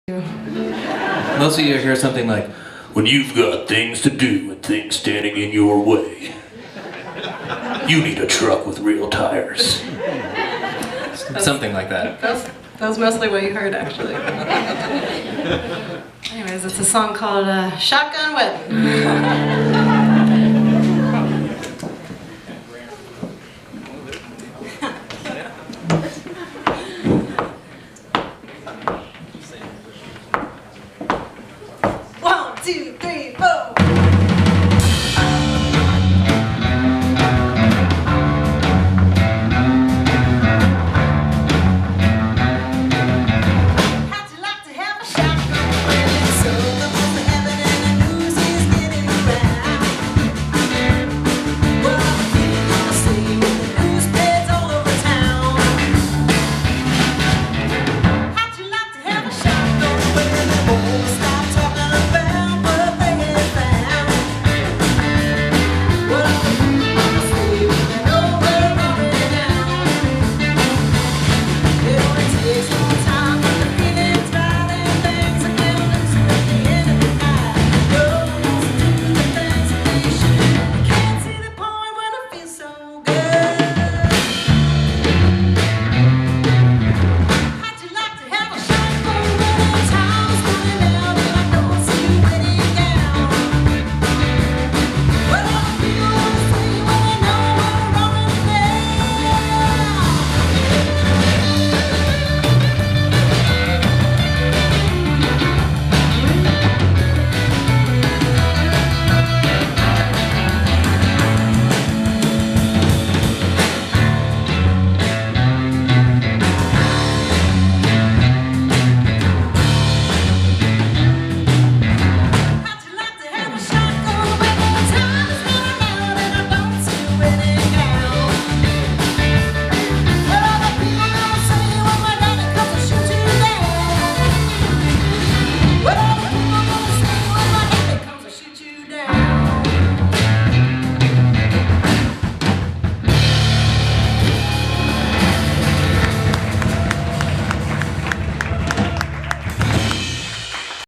Most of you hear something like, when you've got things to do and things standing in your way, you need a truck with real tires. Something like that. That was mostly what you heard, actually. Anyways, it's a song called Shotgun Wedding.